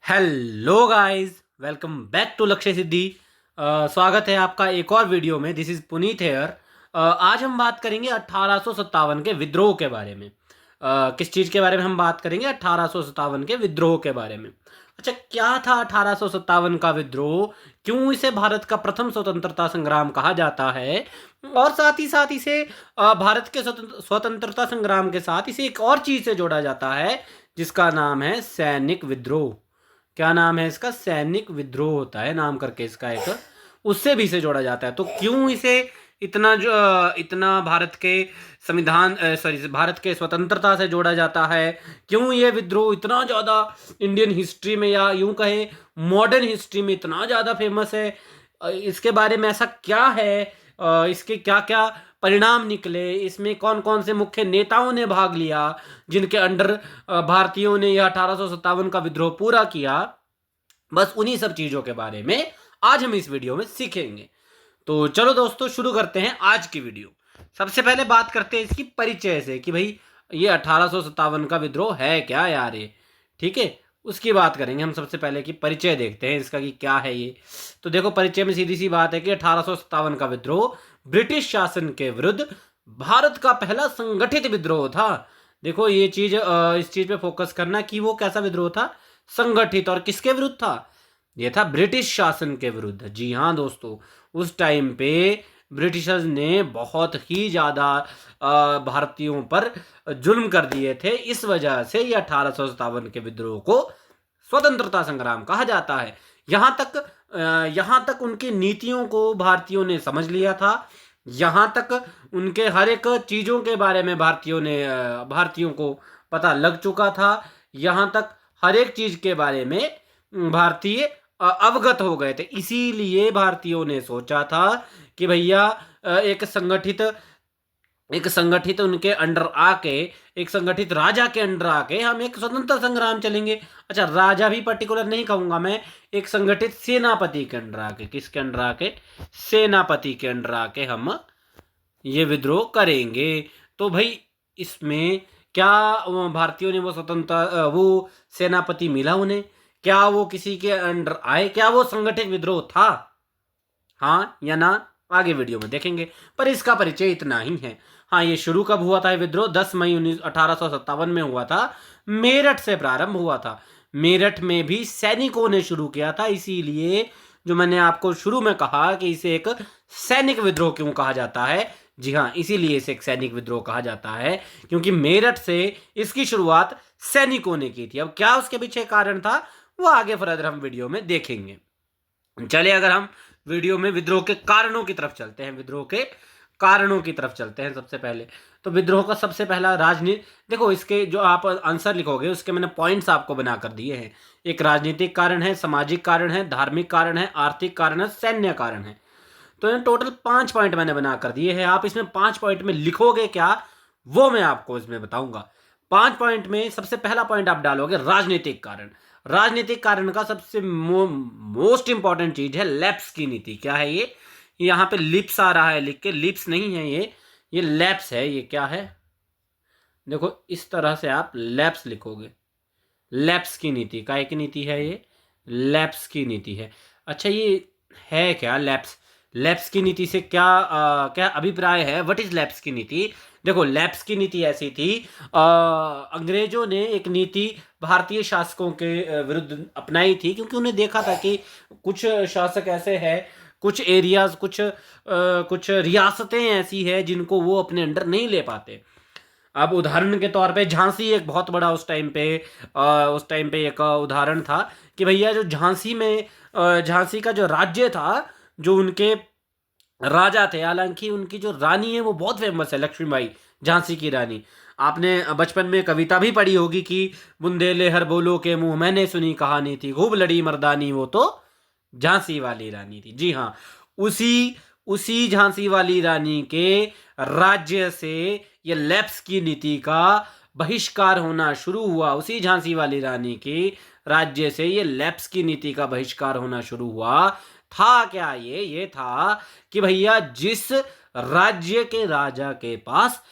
Hello guys, welcome back to Lakshya Siddhi. स्वागत है आपका एक और वीडियो में। This is Puneet here. आज हम बात करेंगे 1857 के विद्रोह के बारे में। किस चीज़ के बारे में हम बात करेंगे? 1857 के विद्रोह के बारे में। अच्छा, क्या था 1857 का विद्रोह? क्यों इसे भारत का प्रथम स्वतंत्रता संग्राम कहा जाता है? और साथ ही इसे भारत के स्वतंत्रता संग्राम के साथ इसे एक और चीज़ से जोड़ा जाता है जिसका नाम है सैनिक विद्रोह। क्या नाम है इसका? सैनिक विद्रोह होता है नाम करके इसका एक, उससे भी इसे जोड़ा जाता है। तो क्यों इसे इतना भारत के भारत के स्वतंत्रता से जोड़ा जाता है? क्यों ये विद्रोह इतना ज़्यादा इंडियन हिस्ट्री में या यूं कहे मॉडर्न हिस्ट्री में इतना ज़्यादा फेमस है? इसके बारे में ऐसा क्या है? इसके क्या क्या परिणाम निकले? इसमें कौन कौन से मुख्य नेताओं ने भाग लिया जिनके अंडर भारतीयों ने यह 1857 का विद्रोह पूरा किया? बस उन्हीं सब चीज़ों के बारे में आज हम इस वीडियो में सीखेंगे। तो चलो दोस्तों, शुरू करते हैं आज की वीडियो। सबसे पहले बात करते हैं इसकी परिचय से कि भाई ये 1857 का विद्रोह है क्या यार ये। ठीक है, उसकी बात करेंगे हम। सबसे पहले की परिचय देखते हैं इसका कि क्या है ये। तो देखो, परिचय में सीधी सी बात है कि 1857 का विद्रोह ब्रिटिश शासन के विरुद्ध भारत का पहला संगठित विद्रोह था। देखो ये चीज, इस चीज पे फोकस करना कि वो कैसा विद्रोह था, संगठित। और किसके विरुद्ध था? ये था ब्रिटिश शासन के विरुद्ध। जी हाँ दोस्तों, उस टाइम पे ब्रिटिशर्स ने बहुत ही ज़्यादा भारतीयों पर जुल्म कर दिए थे। इस वजह से ये 1857 के विद्रोह को स्वतंत्रता संग्राम कहा जाता है। यहाँ तक उनकी नीतियों को भारतीयों ने समझ लिया था। यहाँ तक उनके हर एक चीज़ों के बारे में भारतीयों को पता लग चुका था। यहाँ तक हर एक चीज़ के बारे में भारतीय अवगत हो गए थे। इसीलिए भारतीयों ने सोचा था कि भैया एक संगठित उनके अंडर आके, एक संगठित राजा के अंडर आके हम एक स्वतंत्र संग्राम चलेंगे। अच्छा, राजा भी पर्टिकुलर नहीं कहूंगा मैं, एक संगठित सेनापति के अंडर आके। किसके अंडर आके? सेनापति के अंडर आके हम ये विद्रोह करेंगे। तो भाई इसमें क्या भारतीयों ने वो सेनापति मिला उन्हें? क्या वो किसी के अंडर आए? क्या वो संगठित विद्रोह था? हाँ या ना, आगे वीडियो में देखेंगे। पर इसका परिचय इतना ही है। हाँ, ये शुरू कब हुआ था? ये विद्रोह 10 मई 1857 में हुआ था। मेरठ से प्रारंभ हुआ था। मेरठ में भी सैनिकों ने शुरू किया था। इसीलिए जो मैंने आपको शुरू में कहा कि इसे एक सैनिक विद्रोह क्यों कहा जाता है, जी हाँ, इसीलिए इसे एक सैनिक विद्रोह कहा जाता है, क्योंकि मेरठ से इसकी शुरुआत सैनिकों ने की थी। अब क्या उसके पीछे कारण था, वो आगे फर्दर हम वीडियो में देखेंगे। चलिए, अगर हम वीडियो में विद्रोह के कारणों की तरफ चलते हैं, सबसे पहले तो विद्रोह का सबसे पहला राजनीति। देखो, इसके जो आप आंसर लिखोगे उसके मैंने पॉइंट्स आपको बना कर दिए हैं। एक राजनीतिक कारण है, सामाजिक कारण है, धार्मिक कारण है, आर्थिक कारण है, सैन्य कारण है। तो इन टोटल 5 पॉइंट मैंने बना कर दिए हैं। आप इसमें 5 पॉइंट में लिखोगे क्या, वो मैं आपको इसमें बताऊंगा। 5 पॉइंट में सबसे पहला पॉइंट आप डालोगे राजनीतिक कारण। राजनीतिक कारण का सबसे मोस्ट इंपॉर्टेंट चीज है लैप्स की नीति। क्या है ये? यहाँ पे लिप्स आ रहा है लिख के, लिप्स नहीं है ये लैप्स है। ये क्या है? देखो, इस तरह से आप लैप्स लिखोगे। लैप्स की नीति, काय की नीति है ये? लैप्स की नीति है। अच्छा, ये है क्या लैप्स? लैप्स की नीति से क्या अभिप्राय है? व्हाट इज लैप्स की नीति? देखो, लैप्स की नीति ऐसी थी, अंग्रेजों ने एक नीति भारतीय शासकों के विरुद्ध अपनाई थी, क्योंकि उन्हें देखा था कि कुछ शासक ऐसे हैं, कुछ एरियाज, कुछ रियासतें ऐसी हैं जिनको वो अपने अंडर नहीं ले पाते। अब उदाहरण के तौर पे झांसी एक बहुत बड़ा उस टाइम पे एक उदाहरण था कि भैया जो झांसी का जो राज्य था, जो उनके राजा थे, हालांकि उनकी जो रानी है वो बहुत फेमस है, लक्ष्मीबाई, झांसी की रानी। आपने बचपन में कविता भी पढ़ी होगी कि बुंदेले हर बोलो के मुंह मैंने सुनी कहानी थी, खूब लड़ी मर्दानी वो तो झांसी वाली रानी थी। जी हाँ, उसी उसी झांसी वाली रानी के राज्य से ये लैप्स की नीति का बहिष्कार होना शुरू हुआ। उसी झांसी वाली रानी के राज्य से ये लैप्स की नीति का बहिष्कार होना शुरू हुआ। था क्या ये था कि भैया जिस राज्य के राजा के पास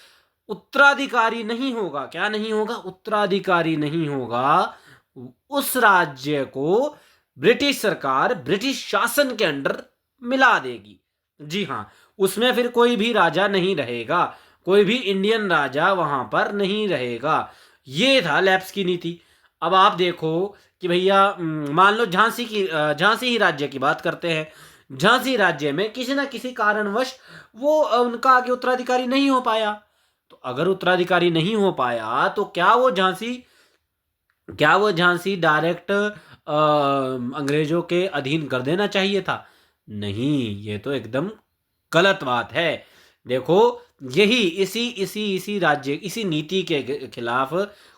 उत्तराधिकारी नहीं होगा, क्या नहीं होगा? उत्तराधिकारी नहीं होगा, उस राज्य को ब्रिटिश सरकार ब्रिटिश शासन के अंडर मिला देगी। जी हाँ, उसमें फिर कोई भी राजा नहीं रहेगा, कोई भी इंडियन राजा वहां पर नहीं रहेगा। ये था लैप्स की नीति। अब आप देखो कि भैया मान लो झांसी ही राज्य की बात करते हैं। झांसी राज्य में किसी ना किसी कारणवश वो उनका आगे उत्तराधिकारी नहीं हो पाया। तो अगर उत्तराधिकारी नहीं हो पाया तो क्या वो झांसी डायरेक्ट अंग्रेजों के अधीन कर देना चाहिए था? नहीं, ये तो एकदम गलत बात है। देखो, यही इसी राज्य इसी नीति के खिलाफ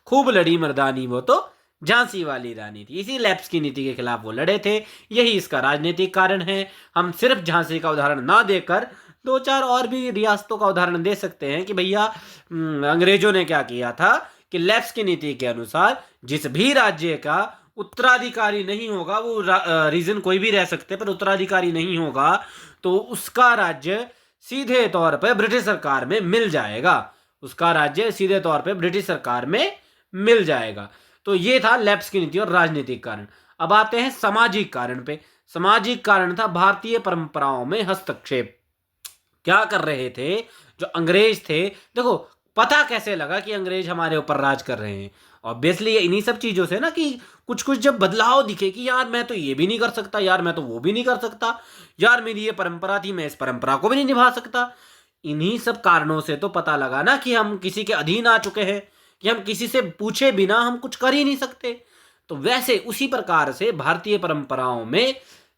खूब लड़ी मर्दानी वो तो झांसी वाली रानी थी। इसी लैप्स की नीति के खिलाफ वो लड़े थे। यही इसका राजनीतिक कारण है। हम सिर्फ झांसी का उदाहरण ना देकर दो चार और भी रियासतों का उदाहरण दे सकते हैं कि भैया अंग्रेजों ने क्या किया था कि लैप्स की नीति के अनुसार जिस भी राज्य का उत्तराधिकारी नहीं होगा, वो रीजन कोई भी रह सकते पर उत्तराधिकारी नहीं होगा, तो उसका राज्य सीधे तौर पर ब्रिटिश सरकार में मिल जाएगा। उसका राज्य सीधे तौर पर ब्रिटिश सरकार में मिल जाएगा। तो ये था लैप्स की नीति और राजनीतिक कारण। अब आते हैं सामाजिक कारण पे। सामाजिक कारण था भारतीय परंपराओं में हस्तक्षेप। क्या कर रहे थे जो अंग्रेज थे? देखो, पता कैसे लगा कि अंग्रेज हमारे ऊपर राज कर रहे हैं? ऑब्वियसली ये इन्हीं सब चीजों से ना, कि कुछ कुछ जब बदलाव दिखे कि यार मैं तो ये भी नहीं कर सकता, यार मैं तो वो भी नहीं कर सकता, यार मेरी ये परंपरा थी, मैं इस परंपरा को भी नहीं निभा सकता। इन्हीं सब कारणों से तो पता लगा ना कि हम किसी के अधीन आ चुके हैं, कि हम किसी से पूछे बिना हम कुछ कर ही नहीं सकते। तो वैसे उसी प्रकार से भारतीय परंपराओं में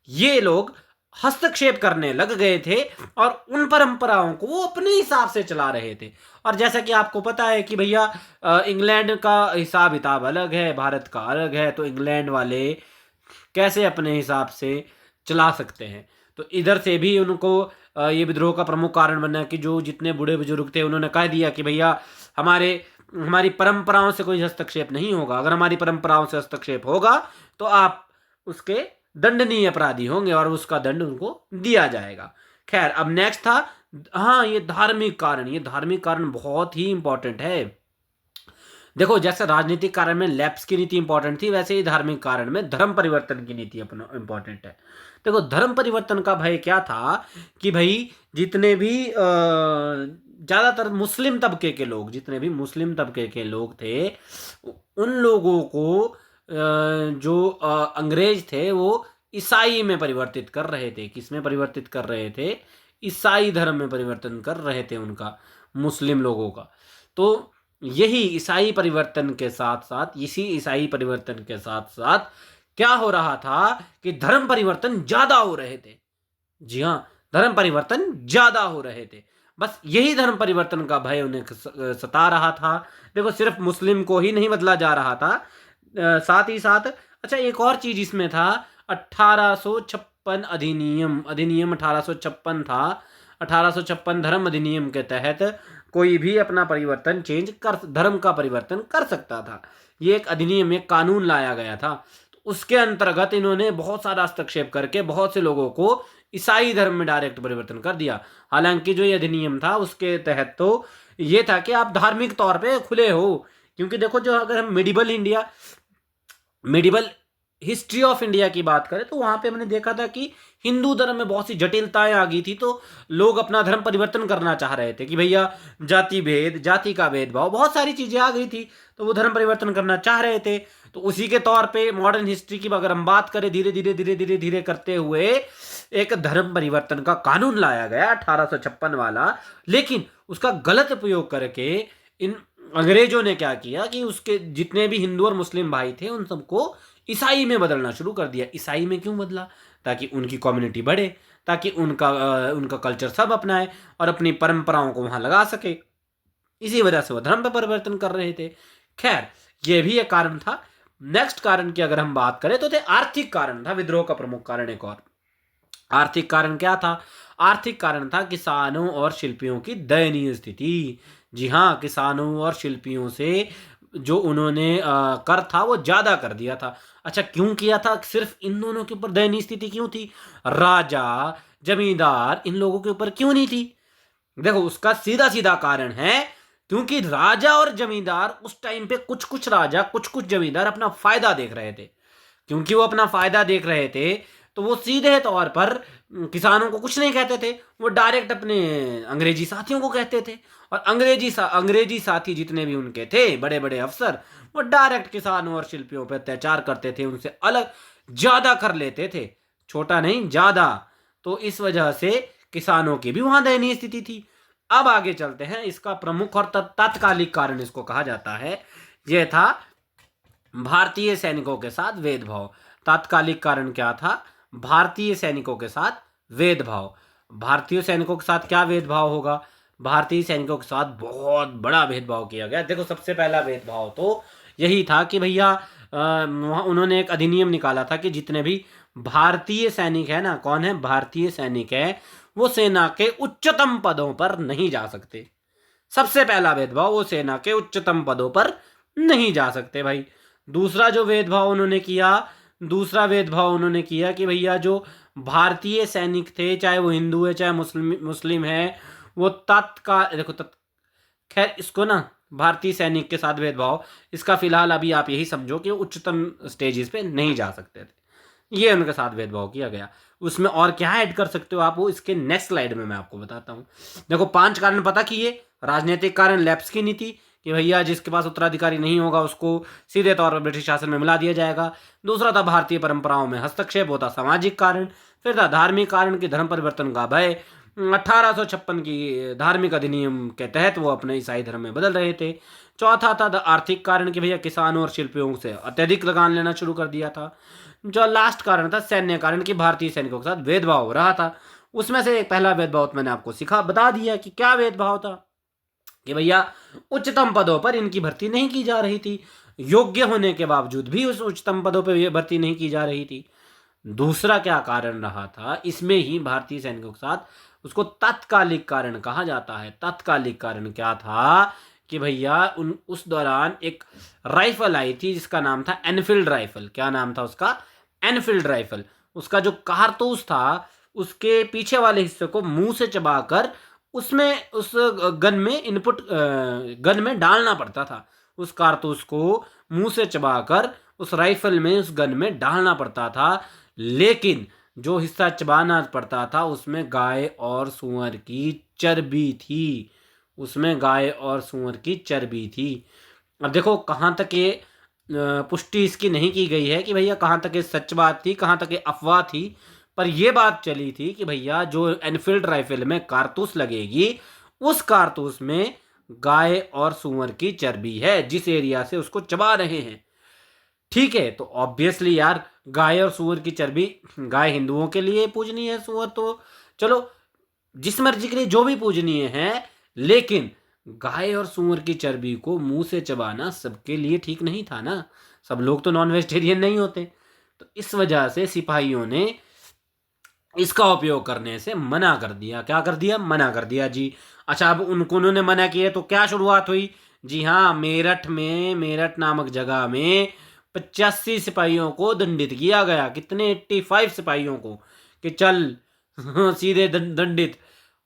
ये लोग हस्तक्षेप करने लग गए थे और उन परंपराओं को वो अपने हिसाब से चला रहे थे। और जैसा कि आपको पता है कि भैया इंग्लैंड का हिसाब किताब अलग है, भारत का अलग है, तो इंग्लैंड वाले कैसे अपने हिसाब से चला सकते हैं? तो इधर से भी उनको ये विद्रोह का प्रमुख कारण बना कि जो जितने बूढ़े बुजुर्ग थे उन्होंने कह दिया कि भैया हमारी परंपराओं से कोई हस्तक्षेप नहीं होगा। अगर हमारी परंपराओं से हस्तक्षेप होगा तो आप उसके दंडनीय अपराधी होंगे और उसका दंड उनको दिया जाएगा। खैर, अब नेक्स्ट था, हाँ, ये धार्मिक कारण। ये धार्मिक कारण बहुत ही इंपॉर्टेंट है। देखो, जैसे राजनीतिक कारण में लैप्स की नीति इंपॉर्टेंट थी, वैसे ही धार्मिक कारण में धर्म परिवर्तन की नीति अपना इंपॉर्टेंट है। देखो, धर्म परिवर्तन का भय क्या था कि भाई जितने भी ज्यादातर मुस्लिम तबके के लोग, जितने भी मुस्लिम तबके के लोग थे, उन लोगों को जो अंग्रेज थे वो ईसाई में परिवर्तित कर रहे थे। किस में परिवर्तित कर रहे थे? ईसाई धर्म में परिवर्तन कर रहे थे उनका, मुस्लिम लोगों का। तो यही ईसाई परिवर्तन के साथ साथ, इसी ईसाई परिवर्तन के साथ साथ क्या हो रहा था कि धर्म परिवर्तन ज्यादा हो रहे थे। जी हाँ, धर्म परिवर्तन ज्यादा हो रहे थे। बस यही धर्म परिवर्तन का भय उन्हें सता रहा था। देखो, सिर्फ मुस्लिम को ही नहीं बदला जा रहा था, साथ ही साथ अच्छा एक और चीज इसमें था, 1856 अधिनियम 1856 था। 1856 धर्म अधिनियम के तहत कोई भी अपना परिवर्तन धर्म का परिवर्तन कर सकता था। ये एक अधिनियम, एक कानून लाया गया था। तो उसके अंतर्गत इन्होंने बहुत सारा हस्तक्षेप करके बहुत से लोगों को ईसाई धर्म में डायरेक्ट परिवर्तन कर दिया। हालांकि जो ये अधिनियम था उसके तहत तो ये था कि आप धार्मिक तौर पे खुले हो। क्योंकि देखो, जो अगर हम मेडिवल हिस्ट्री ऑफ इंडिया की बात करें तो वहां पे हमने देखा था कि हिंदू धर्म में बहुत सी जटिलताएं आ गई थी। तो लोग अपना धर्म परिवर्तन करना चाह रहे थे कि भैया जाति का भेदभाव, बहुत सारी चीजें आ गई थी, तो वो धर्म परिवर्तन करना चाह रहे थे। तो उसी के तौर पे मॉडर्न हिस्ट्री की अगर हम बात करें, धीरे धीरे करते हुए एक धर्म परिवर्तन का कानून लाया गया 1856 वाला। लेकिन उसका गलत उपयोग करके इन अंग्रेजों ने क्या किया कि उसके जितने भी हिंदू और मुस्लिम भाई थे उन सबको ईसाई में बदलना शुरू कर दिया। ईसाई में क्यों बदला? ताकि उनकी कम्युनिटी बढ़े, ताकि उनका कल्चर सब अपनाए और अपनी परंपराओं को वहां लगा सके। इसी वजह से वो धर्म पर परिवर्तन कर रहे थे। खैर, ये भी एक कारण था। नेक्स्ट कारण की अगर हम बात करें तो आर्थिक कारण था विद्रोह का प्रमुख कारण। एक और आर्थिक कारण क्या था? आर्थिक कारण था किसानों और शिल्पियों की दयनीय स्थिति। जी हाँ, किसानों और शिल्पियों से जो उन्होंने कर था वो ज्यादा कर दिया था। अच्छा, क्यों किया था? सिर्फ इन दोनों के ऊपर दयनीय स्थिति क्यों थी? राजा, जमींदार, इन लोगों के ऊपर क्यों नहीं थी? देखो, उसका सीधा सीधा कारण है क्योंकि राजा और जमींदार उस टाइम पे कुछ कुछ राजा कुछ कुछ जमींदार अपना फायदा देख रहे थे। क्योंकि वो अपना फायदा देख रहे थे तो वो सीधे तौर पर किसानों को कुछ नहीं कहते थे, वो डायरेक्ट अपने अंग्रेजी साथियों को कहते थे। और अंग्रेजी साथी जितने भी उनके थे बड़े बड़े अफसर, वो डायरेक्ट किसानों और शिल्पियों पर अत्याचार करते थे, उनसे अलग ज्यादा कर लेते थे, छोटा नहीं ज्यादा। तो इस वजह से किसानों की भी वहां दयनीय स्थिति थी। अब आगे चलते हैं, इसका प्रमुख और तात्कालिक कारण इसको कहा जाता है, यह था भारतीय सैनिकों के साथ भेदभाव। तात्कालिक कारण क्या था? भारतीय सैनिकों के साथ भेदभाव। भारतीय सैनिकों के साथ क्या भेदभाव होगा? भारतीय सैनिकों के साथ बहुत बड़ा भेदभाव किया गया। देखो, सबसे पहला भेदभाव तो यही था कि भैया उन्होंने एक अधिनियम निकाला था कि जितने भी भारतीय सैनिक है ना, कौन है भारतीय सैनिक है, वो सेना के उच्चतम पदों पर नहीं जा सकते। सबसे पहला भेदभाव, वो सेना के उच्चतम पदों पर नहीं जा सकते भाई। दूसरा भेदभाव उन्होंने किया कि भैया जो भारतीय सैनिक थे, चाहे वो हिंदू है चाहे मुस्लिम है, वो खैर इसको ना भारतीय सैनिक के साथ भेदभाव, इसका फिलहाल अभी आप यही समझो कि उच्चतम स्टेजेस पे नहीं जा सकते थे। ये उनके साथ भेदभाव किया गया। उसमें और क्या ऐड कर सकते हो आप, वो इसके नेक्स्ट स्लाइड में मैं आपको बताता हूँ। देखो, 5 कारण पता किए। राजनीतिक कारण, लैप्स की नीति, कि भैया जिसके पास उत्तराधिकारी नहीं होगा उसको सीधे तौर पर ब्रिटिश शासन में मिला दिया जाएगा। दूसरा था भारतीय परंपराओं में हस्तक्षेप, होता सामाजिक कारण। फिर था धार्मिक कारण, कि धर्म परिवर्तन का भय। 1856 की धार्मिक अधिनियम के तहत वो अपने ईसाई धर्म में बदल रहे थे। चौथा था आर्थिक कारण, कि भैया किसानों और शिल्पियों से अत्यधिक लगान लेना शुरू कर दिया था। जो लास्ट कारण था सैन्य कारण, कि भारतीय सैनिकों के साथ भेदभाव हो रहा था। उसमें से एक पहला भेदभाव मैंने आपको बता दिया कि क्या भेदभाव था, कि भैया उच्चतम पदों पर इनकी भर्ती नहीं की जा रही थी, योग्य होने के बावजूद भी उस उच्चतम पदों पर ये भर्ती नहीं की जा रही थी। दूसरा क्या कारण रहा था, इसमें ही भारतीय सैनिकों के साथ, उसको तात्कालिक कारण कहा जाता है। तात्कालिक कारण क्या था, कि भैया उस दौरान एक राइफल आई थी जिसका नाम था एनफील्ड राइफल। क्या नाम था उसका? Enfield rifle. उसका जो कारतूस था, उसके पीछे वाले हिस्से को मुंह से चबाकर उसमें उस गन में डालना पड़ता था। उस कारतूस को मुंह से चबाकर उस राइफल में, उस गन में डालना पड़ता था। लेकिन जो हिस्सा चबाना पड़ता था उसमें गाय और सूअर की चर्बी थी। उसमें गाय और सूअर की चर्बी थी। अब देखो, कहाँ तक ये पुष्टि इसकी नहीं की गई है कि भैया कहाँ तक ये सच बात थी, कहाँ तक ये अफवाह थी। पर यह बात चली थी कि भैया जो एनफील्ड राइफल में कारतूस लगेगी, उस कारतूस में गाय और सूअर की चर्बी है, जिस एरिया से उसको चबा रहे हैं। ठीक है, तो ऑब्वियसली यार, गाय और सूअर की चर्बी, गाय हिंदुओं के लिए पूजनीय है, सूअर तो चलो जिस मर्जी के लिए जो भी पूजनीय है, लेकिन गाय और सूअर की चर्बी को मुंह से चबाना सबके लिए ठीक नहीं था ना। सब लोग तो नॉन वेजिटेरियन नहीं होते। तो इस वजह से सिपाहियों ने इसका उपयोग करने से मना कर दिया। क्या कर दिया? मना कर दिया जी। अच्छा, अब उन्होंने मना किया तो क्या शुरुआत हुई? जी हाँ, मेरठ नामक जगह में 85 सिपाहियों को दंडित किया गया। कितने? 85 सिपाहियों को, कि चल सीधे दंडित।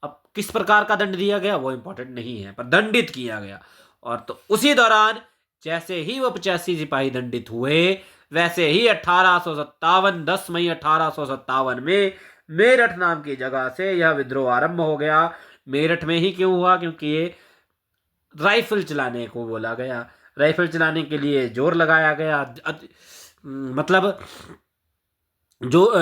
अब किस प्रकार का दंड दिया गया वो इंपॉर्टेंट नहीं है, पर दंडित किया गया। और तो उसी दौरान जैसे ही वो 85 सिपाही दंडित हुए, वैसे ही 10 मई 1857 में मेरठ नाम की जगह से यह विद्रोह आरंभ हो गया। मेरठ में ही क्यों हुआ? क्योंकि ये राइफल चलाने को बोला गया, राइफल चलाने के लिए जोर लगाया गया। मतलब जो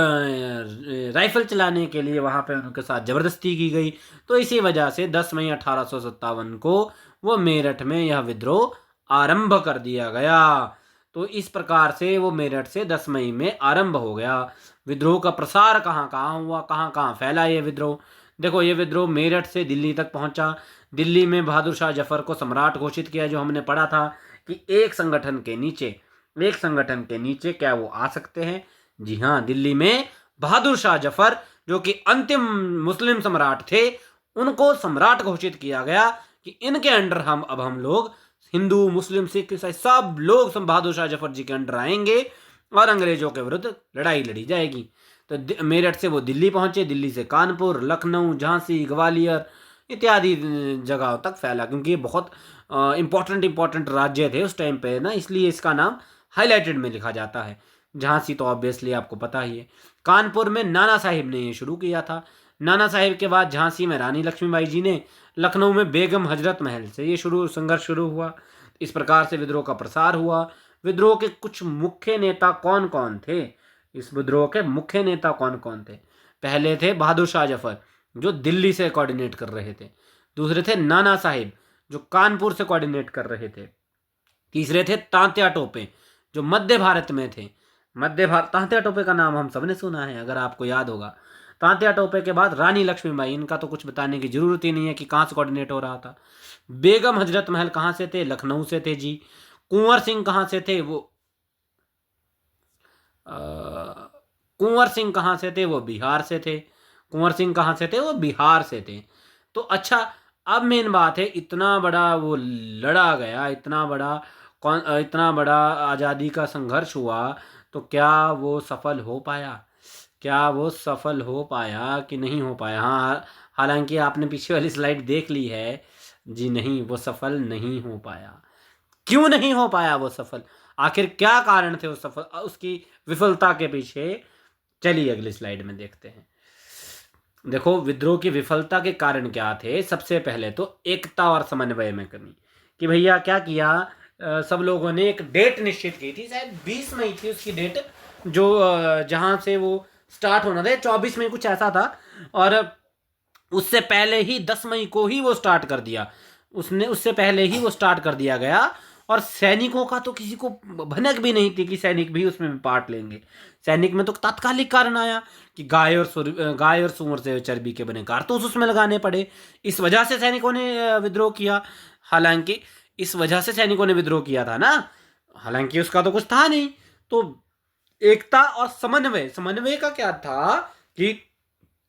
राइफल चलाने के लिए वहां पे उनके साथ जबरदस्ती की गई। तो इसी वजह से 10 मई 1857 को वो मेरठ में यह विद्रोह आरंभ कर दिया गया। तो इस प्रकार से वो मेरठ से 10 मई में आरंभ हो गया। विद्रोह का प्रसार कहाँ कहाँ हुआ, कहाँ कहाँ फैला ये विद्रोह? देखो, ये विद्रोह मेरठ से दिल्ली तक पहुंचा। दिल्ली में बहादुर शाह जफर को सम्राट घोषित किया, जो हमने पढ़ा था कि एक संगठन के नीचे क्या वो आ सकते हैं? जी हाँ, दिल्ली में बहादुर शाह जफर, जो कि अंतिम मुस्लिम सम्राट थे, उनको सम्राट घोषित किया गया कि इनके अंडर हम लोग हिंदू, मुस्लिम, सिख, ईसाई सब लोग बहादुर शाह जफर जी के अंडर आएंगे और अंग्रेजों के विरुद्ध लड़ाई लड़ी जाएगी। तो मेरठ से वो दिल्ली पहुंचे। दिल्ली से कानपुर, लखनऊ, झांसी, ग्वालियर, इत्यादि जगहों तक फैला, क्योंकि ये बहुत इम्पोर्टेंट राज्य थे उस टाइम पे ना, इसलिए इसका नाम हाईलाइटेड में लिखा जाता है। झांसी तो ऑब्वियसली आपको पता ही है। कानपुर में नाना साहिब ने ये शुरू किया था। नाना साहिब के बाद झांसी में रानी लक्ष्मीबाई जी ने, लखनऊ में बेगम हजरत महल से ये संघर्ष शुरू हुआ। इस प्रकार से विद्रोह का प्रसार हुआ। विद्रोह के कुछ मुख्य नेता कौन कौन थे? इस विद्रोह के मुख्य नेता कौन कौन थे? पहले थे बहादुर शाह जफर, जो दिल्ली से कोऑर्डिनेट कर रहे थे। दूसरे थे नाना साहिब, जो कानपुर से कोऑर्डिनेट कर रहे थे। तीसरे थे तांत्या टोपे, जो मध्य भारत में थे। तांत्या टोपे का नाम हम सबने सुना है, अगर आपको याद होगा। तांत्या टोपे के बाद रानी लक्ष्मीबाई, इनका तो कुछ बताने की जरूरत ही नहीं है कि कहाँ से कोऑर्डिनेट हो रहा था। बेगम हजरत महल कहाँ से थे? लखनऊ से थे जी। कुंवर सिंह कहाँ से थे? कुंवर सिंह कहाँ से थे? वो बिहार से थे। कुंवर सिंह कहाँ से थे? वो बिहार से थे। तो अच्छा, अब मेन बात है, इतना बड़ा वो लड़ा गया, इतना बड़ा आज़ादी का संघर्ष हुआ, तो क्या वो सफल हो पाया? क्या वो सफल हो पाया कि नहीं हो पाया? हाँ, हालांकि आपने पीछे वाली स्लाइड देख ली है जी, नहीं, वो सफल नहीं हो पाया। क्यों नहीं हो पाया वो सफल? आखिर क्या कारण थे उसकी विफलता के पीछे? चलिए अगली स्लाइड में देखते हैं। देखो, विद्रोह की विफलता के कारण क्या थे? सबसे पहले तो एकता और समन्वय में कमी। कि भैया क्या किया, सब लोगों ने एक डेट निश्चित की थी, शायद 20 मई थी उसकी डेट, जो जहां से वो स्टार्ट होना था, 24 मई कुछ ऐसा था, और उससे पहले ही 10 मई को ही वो स्टार्ट कर दिया। उससे पहले ही वो स्टार्ट कर दिया गया, और सैनिकों का तो किसी को भनक भी नहीं थी कि सैनिक भी उसमें पार्ट लेंगे। सैनिक में तो तात्कालिक कारण आया कि गाय और सूअर से चर्बी के बने कारतूस उसमें लगाने पड़े। इस वजह से सैनिकों ने विद्रोह किया। हालांकि इस वजह से सैनिकों ने विद्रोह किया था ना, हालांकि उसका तो कुछ था नहीं। तो एकता और समन्वय का क्या था कि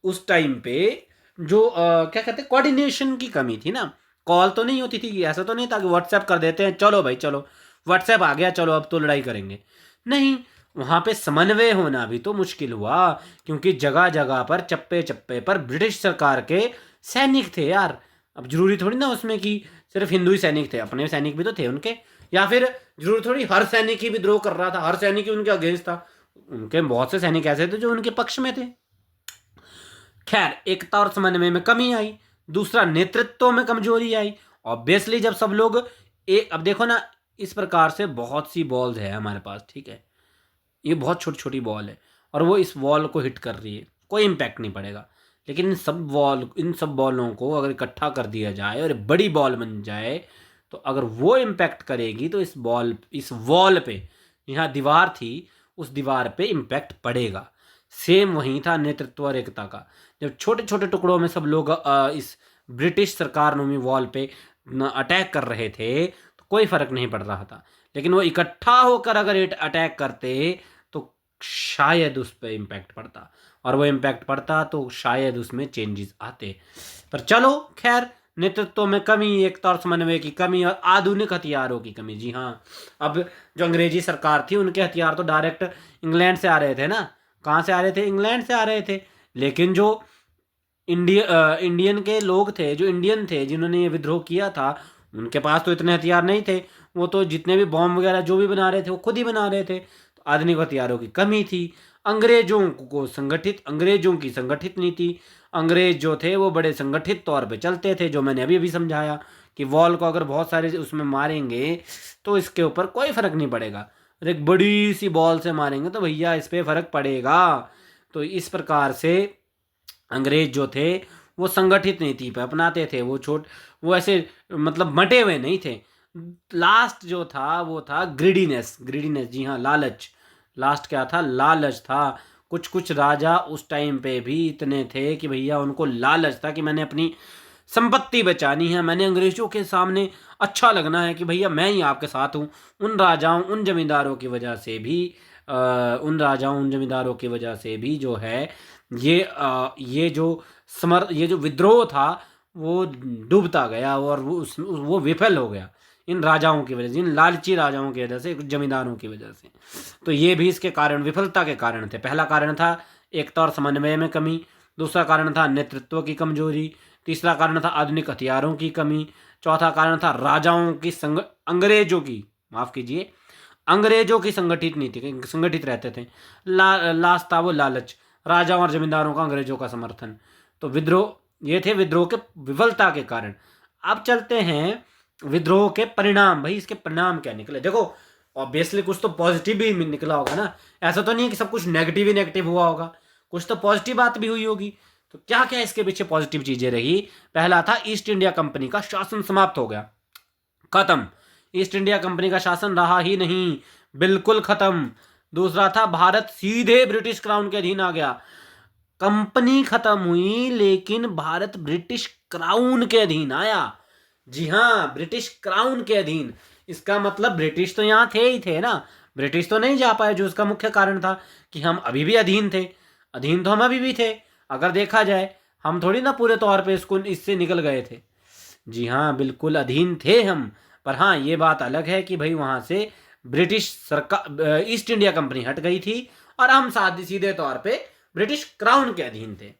उस टाइम पे जो क्या कहते हैं, कोऑर्डिनेशन की कमी थी ना। कॉल तो नहीं होती थी, ऐसा तो नहीं था कि व्हाट्सएप कर देते हैं, चलो भाई चलो, व्हाट्सएप आ गया, चलो अब तो लड़ाई करेंगे। नहीं, वहां पे समन्वय होना भी तो मुश्किल हुआ, क्योंकि जगह जगह पर, चप्पे चप्पे पर ब्रिटिश सरकार के सैनिक थे यार। अब जरूरी थोड़ी ना उसमें कि सिर्फ हिंदू ही सैनिक थे, अपने सैनिक भी तो थे उनके। या फिर जरूरी थोड़ी हर सैनिक ही विद्रोह कर रहा था, हर सैनिक ही उनके अगेंस्ट था। उनके बहुत से सैनिक ऐसे थे जो उनके पक्ष में थे। खैर, एकता और समन्वय में कमी आई। दूसरा, नेतृत्व में कमजोरी आई। ऑब्वियसली जब सब लोग अब देखो ना, इस प्रकार से बहुत सी बॉल्स है हमारे पास, ठीक है, ये बहुत छोटी छोटी बॉल है, और वो इस बॉल को हिट कर रही है, कोई इम्पैक्ट नहीं पड़ेगा। लेकिन इन सब बॉलों को अगर इकट्ठा कर दिया जाए और बड़ी बॉल बन जाए, तो अगर वो इम्पैक्ट करेगी तो इस वॉल पे, यहाँ दीवार थी, उस दीवार पे इम्पैक्ट पड़ेगा। सेम वही था नेतृत्व और एकता का। जब छोटे छोटे टुकड़ों में सब लोग इस ब्रिटिश सरकार नुमी वॉल पे अटैक कर रहे थे, तो कोई फर्क नहीं पड़ रहा था। लेकिन वो इकट्ठा होकर अगर अटैक करते, तो शायद उस पर इम्पैक्ट पड़ता, और वो इम्पैक्ट पड़ता तो शायद उसमें चेंजेस आते। पर चलो खैर, नेतृत्व में कमी, एकता और समन्वय की कमी, और आधुनिक हथियारों की कमी। जी हाँ, अब जो अंग्रेजी सरकार थी, उनके हथियार तो डायरेक्ट इंग्लैंड से आ रहे थे ना। कहाँ से आ रहे थे? इंग्लैंड से आ रहे थे। लेकिन जो इंडियन के लोग थे, जो इंडियन थे, जिन्होंने ये विद्रोह किया था, उनके पास तो इतने हथियार नहीं थे। वो तो जितने भी बॉम्ब वगैरह जो भी बना रहे थे, वो खुद ही बना रहे थे। तो आधुनिक हथियारों की कमी थी। अंग्रेजों की संगठित नीति। अंग्रेज जो थे वो बड़े संगठित तौर पे चलते थे, जो मैंने अभी अभी समझाया कि वॉल को अगर बहुत सारे उसमें मारेंगे तो इसके ऊपर कोई फर्क नहीं पड़ेगा, और एक बड़ी सी बॉल से मारेंगे तो भैया इस पर फर्क पड़ेगा। तो इस प्रकार से अंग्रेज जो थे वो संगठित नीति पे अपनाते थे। वो ऐसे मतलब मटे हुए नहीं थे। लास्ट जो था वो था ग्रीडीनेस। जी हाँ, लालच। लास्ट क्या था? लालच था। कुछ कुछ राजा उस टाइम पे भी इतने थे कि भैया उनको लालच था कि मैंने अपनी संपत्ति बचानी है, मैंने अंग्रेजों के सामने अच्छा लगना है कि भैया मैं ही आपके साथ हूँ। उन राजाओं उन जमींदारों की वजह से भी जो है, ये जो विद्रोह था वो डूबता गया, और वो विफल हो गया इन राजाओं की वजह से, इन लालची राजाओं की वजह से, जमींदारों की वजह से। तो ये भी इसके कारण, विफलता के कारण थे। पहला कारण था एकता और समन्वय में कमी। दूसरा कारण था नेतृत्व की कमजोरी। तीसरा कारण था आधुनिक हथियारों की कमी। चौथा कारण था राजाओं की अंग्रेजों की, माफ कीजिए, अंग्रेजों की संगठित नीति, संगठित रहते थे। लास्ट था वो लालच, राजाओं और जमींदारों का अंग्रेजों का समर्थन। तो विद्रोह, ये थे विद्रोह के विफलता के कारण। अब चलते हैं विद्रोह के परिणाम। भाई इसके परिणाम क्या निकले? देखो ऑब्वियसली कुछ तो पॉजिटिव भी निकला होगा ना, ऐसा तो नहीं है कि सब कुछ नेगेटिव ही नेगेटिव हुआ होगा, कुछ तो पॉजिटिव बात भी हुई होगी। तो क्या क्या इसके पीछे पॉजिटिव चीजें रही? पहला था ईस्ट इंडिया कंपनी का शासन समाप्त हो गया, खत्म। ईस्ट इंडिया कंपनी का शासन रहा ही नहीं, बिल्कुल खत्म। दूसरा था भारत सीधे ब्रिटिश क्राउन के अधीन आ गया। कंपनी खत्म हुई लेकिन भारत ब्रिटिश क्राउन के अधीन आया। जी हाँ, ब्रिटिश क्राउन के अधीन। इसका मतलब ब्रिटिश तो यहाँ थे ही थे ना, ब्रिटिश तो नहीं जा पाए, जो उसका मुख्य कारण था कि हम अभी भी अधीन थे। अधीन तो हम अभी भी थे, अगर देखा जाए, हम थोड़ी ना पूरे तौर पे इससे निकल गए थे। जी हाँ, बिल्कुल अधीन थे हम। पर हाँ, ये बात अलग है कि भाई वहाँ से ब्रिटिश सरकार, ईस्ट इंडिया कंपनी हट गई थी और हम सीधे तौर पे ब्रिटिश क्राउन के अधीन थे।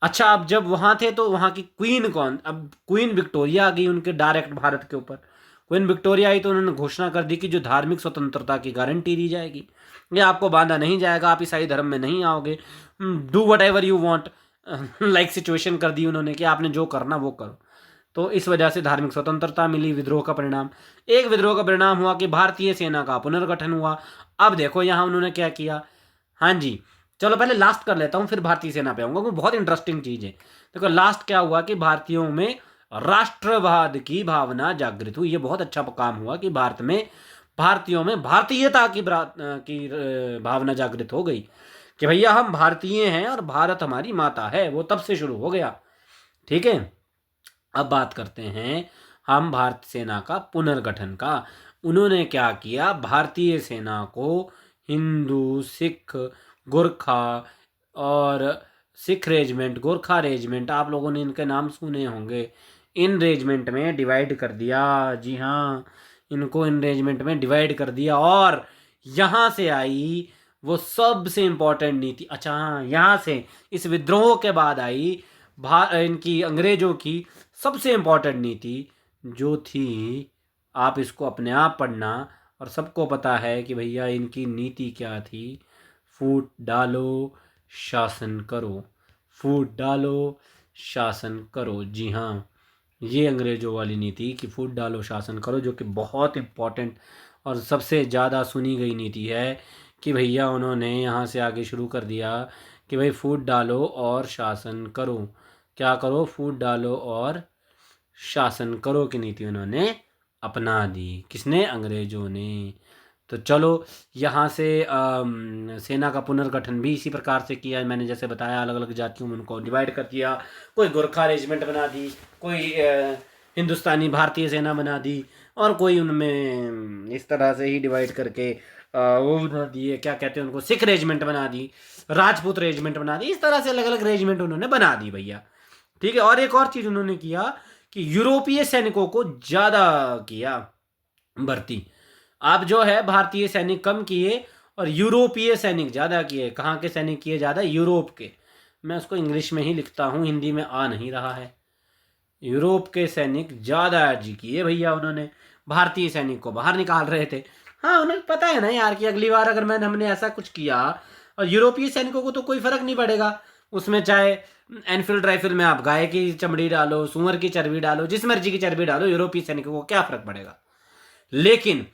अच्छा, अब जब वहाँ थे तो वहाँ की क्वीन कौन? अब क्वीन विक्टोरिया आ गई उनके डायरेक्ट भारत के ऊपर। क्वीन विक्टोरिया आई तो उन्होंने घोषणा कर दी कि जो धार्मिक स्वतंत्रता की गारंटी दी जाएगी, ये आपको बांधा नहीं जाएगा, आप ईसाई धर्म में नहीं आओगे, do what ever you want, like situation कर दी उन्होंने कि आपने जो करना वो करो। तो इस वजह से धार्मिक स्वतंत्रता मिली। विद्रोह का परिणाम, एक विद्रोह का परिणाम हुआ कि भारतीय सेना का पुनर्गठन हुआ। अब देखो यहाँ उन्होंने क्या किया। हाँ जी, चलो पहले लास्ट कर लेता हूँ, फिर भारतीय सेना पे आऊँगा, वो बहुत इंटरेस्टिंग चीज़ है। देखो लास्ट क्या हुआ कि भारतीयों में राष्ट्रवाद की भावना जागृत हुई। ये बहुत अच्छा काम हुआ कि भारत में भारतीयों में भारतीयता की भावना जागृत हो गई कि भैया हम भारतीय हैं और भारत हमारी माता है। वो तब से शुरू हो गया। ठीक है, अब बात करते हैं हम भारत सेना का पुनर्गठन का। उन्होंने क्या किया, भारतीय सेना को हिंदू, सिख, गोरखा और सिख रेजिमेंट, गोरखा रेजिमेंट, आप लोगों ने इनके नाम सुने होंगे, इन रेजिमेंट में डिवाइड कर दिया। जी हाँ, इनको इन रेजिमेंट में डिवाइड कर दिया और यहाँ से आई वो सबसे इम्पोर्टेंट नीति। अच्छा हाँ, यहाँ से इस विद्रोह के बाद आई इनकी अंग्रेजों की सबसे इम्पोर्टेंट नीति जो थी, आप इसको अपने आप पढ़ना, और सबको पता है कि भैया इनकी नीति क्या थी। फूट डालो शासन करो, फूट डालो शासन करो। जी हाँ, ये अंग्रेजों वाली नीति कि फूट डालो शासन करो, जो कि बहुत इम्पोर्टेंट और सबसे ज़्यादा सुनी गई नीति है कि भैया उन्होंने यहाँ से आगे शुरू कर दिया कि भाई फूट डालो और शासन करो। क्या करो? फूट डालो और शासन करो की नीति उन्होंने अपना दी। किसने? अंग्रेजों ने। तो चलो यहाँ से सेना का पुनर्गठन भी इसी प्रकार से किया। मैंने जैसे बताया, अलग अलग जातियों में उनको डिवाइड कर दिया। कोई गोरखा रेजिमेंट बना दी, कोई हिंदुस्तानी भारतीय सेना बना दी, और कोई उनमें इस तरह से ही डिवाइड करके वो बना दिए, क्या कहते हैं उनको, सिख रेजिमेंट बना दी, राजपूत रेजिमेंट बना दी। इस तरह से अलग अलग रेजिमेंट उन्होंने बना दी भैया। ठीक है, और एक और चीज़ उन्होंने किया कि यूरोपीय सैनिकों को ज़्यादा किया भर्ती। अब जो है भारतीय सैनिक कम किए और यूरोपीय सैनिक ज़्यादा किए। कहाँ के सैनिक किए ज़्यादा? यूरोप के। मैं उसको इंग्लिश में ही लिखता हूँ, हिंदी में आ नहीं रहा है। यूरोप के सैनिक ज़्यादा अर्जी किए भैया उन्होंने, भारतीय सैनिक को बाहर निकाल रहे थे। हाँ, उन्हें पता है ना यार कि अगली बार अगर हमने ऐसा कुछ किया और यूरोपीय सैनिकों को तो कोई फ़र्क नहीं पड़ेगा, उसमें चाहे एनफील्ड राइफल में आप गाय की चमड़ी डालो, सुअर की चर्बी डालो, जिस मर्जी की चर्बी डालो, यूरोपीय सैनिकों को क्या फ़र्क पड़ेगा। लेकिन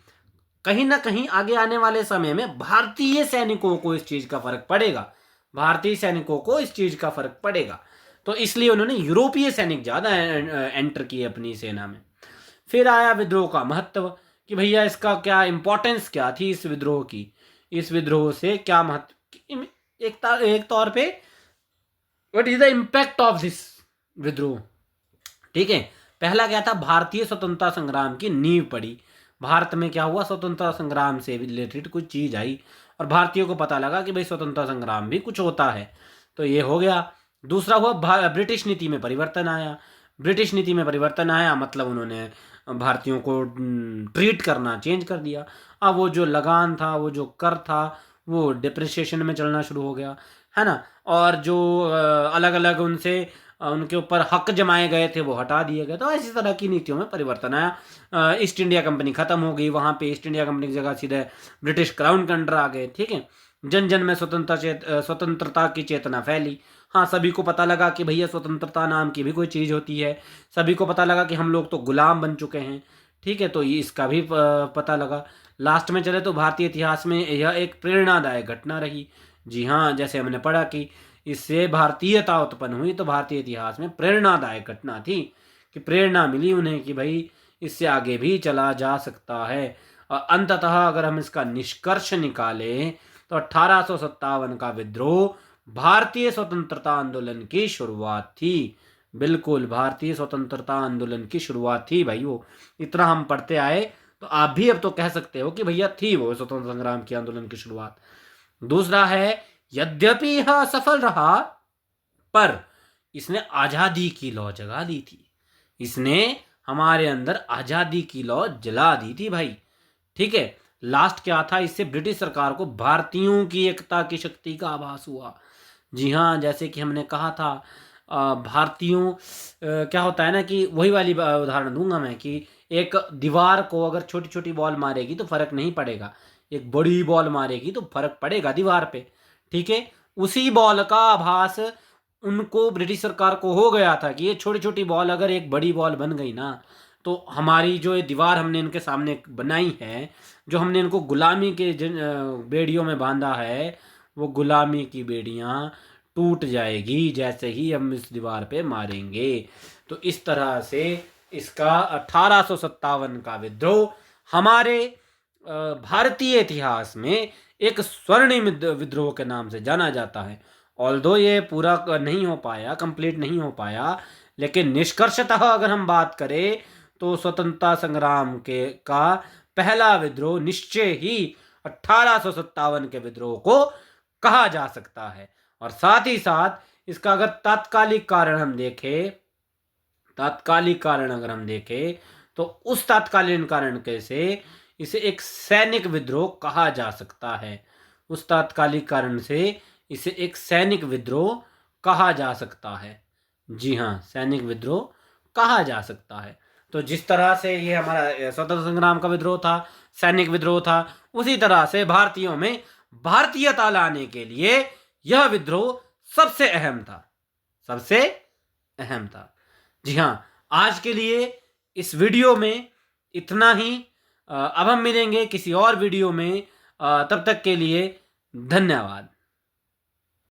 कहीं ना कहीं आगे आने वाले समय में भारतीय सैनिकों को इस चीज़ का फ़र्क पड़ेगा, भारतीय सैनिकों को इस चीज़ का फ़र्क पड़ेगा। तो इसलिए उन्होंने यूरोपीय सैनिक ज़्यादा एंटर किए अपनी सेना में। फिर आया विद्रोह का महत्व कि भैया इसका क्या इंपॉर्टेंस क्या थी इस विद्रोह की, इस विद्रोह से क्या महत्व, एक तौर पे what is the impact of this विद्रोह। ठीक है, पहला क्या था, भारतीय स्वतंत्रता संग्राम की नींव पड़ी। भारत में क्या हुआ, स्वतंत्रता संग्राम से रिलेटेड कुछ चीज़ आई और भारतीयों को पता लगा कि भाई स्वतंत्रता संग्राम भी कुछ होता है। तो ये हो गया। दूसरा हुआ ब्रिटिश नीति में परिवर्तन आया। ब्रिटिश नीति में परिवर्तन आया मतलब उन्होंने भारतीयों को ट्रीट करना चेंज कर दिया। अब वो जो लगान था, वो जो कर था, वो डिप्रिसिएशन में चलना शुरू हो गया, है ना। और जो अलग अलग उनसे उनके ऊपर हक जमाए गए थे वो हटा दिए गए। तो इसी तरह की नीतियों में परिवर्तन आया। ईस्ट इंडिया कंपनी खत्म हो गई, वहाँ पे ईस्ट इंडिया कंपनी की जगह सीधे ब्रिटिश क्राउन के अंडर आ गए। ठीक है, जन जन में स्वतंत्रता की चेतना फैली। हाँ, सभी को पता लगा कि भैया स्वतंत्रता नाम की भी कोई चीज़ होती है। सभी को पता लगा कि हम लोग तो गुलाम बन चुके हैं। ठीक है, तो ये इसका भी पता लगा। लास्ट में चले तो भारतीय इतिहास में यह एक प्रेरणादायक घटना रही। जी हाँ, जैसे हमने पढ़ा कि इससे भारतीयता उत्पन्न हुई, तो भारतीय इतिहास में प्रेरणादायक घटना थी कि प्रेरणा मिली उन्हें कि भाई इससे आगे भी चला जा सकता है। और अंततः अगर हम इसका निष्कर्ष निकालें तो 1857 का विद्रोह भारतीय स्वतंत्रता आंदोलन की शुरुआत थी। बिल्कुल, भारतीय स्वतंत्रता आंदोलन की शुरुआत थी भाई वो। इतना हम पढ़ते आए तो आप भी अब तो कह सकते हो कि भैया थी वो स्वतंत्र संग्राम की आंदोलन की शुरुआत। दूसरा है, यद्यपि यह असफल रहा पर इसने आजादी की लौ जगा दी थी। इसने हमारे अंदर आजादी की लौ जला दी थी भाई। ठीक है, लास्ट क्या था, इससे ब्रिटिश सरकार को भारतीयों की एकता की शक्ति का आभास हुआ। जी हाँ, जैसे कि हमने कहा था भारतीयों क्या होता है ना कि वही वाली उदाहरण दूंगा मैं कि एक दीवार को अगर छोटी छोटी बॉल मारेगी तो फर्क नहीं पड़ेगा, एक बड़ी बॉल मारेगी तो फर्क पड़ेगा दीवार पे। ठीक है, उसी बॉल का आभास उनको ब्रिटिश सरकार को हो गया था कि ये छोटी छोटी बॉल अगर एक बड़ी बॉल बन गई ना तो हमारी जो ये दीवार हमने इनके सामने बनाई है, जो हमने इनको गुलामी के बेड़ियों में बांधा है, वो गुलामी की बेड़ियां टूट जाएगी जैसे ही हम इस दीवार पे मारेंगे। तो इस तरह से इसका 1857 का विद्रोह हमारे भारतीय इतिहास में एक स्वर्णिम विद्रोह के नाम से जाना जाता है। ऑल्दो ये पूरा नहीं हो पाया, कंप्लीट नहीं हो पाया, लेकिन निष्कर्षतः अगर हम बात करें तो स्वतंत्रता संग्राम के का पहला विद्रोह निश्चय ही 1857 के विद्रोह को कहा जा सकता है। और साथ ही साथ इसका अगर तात्कालिक कारण अगर हम देखें तो उस तात्कालीन कारण कैसे इसे एक सैनिक विद्रोह कहा जा सकता है। उस तात्कालिक कारण से इसे एक सैनिक विद्रोह कहा जा सकता है। जी हाँ, सैनिक विद्रोह कहा जा सकता है। तो जिस तरह से ये हमारा स्वतंत्र संग्राम का विद्रोह था, सैनिक विद्रोह था, उसी तरह से भारतीयों में भारतीयता लाने के लिए यह विद्रोह सबसे अहम था, सबसे अहम था। जी हाँ, आज के लिए इस वीडियो में इतना ही। अब हम मिलेंगे किसी और वीडियो में। तब तक के लिए धन्यवाद।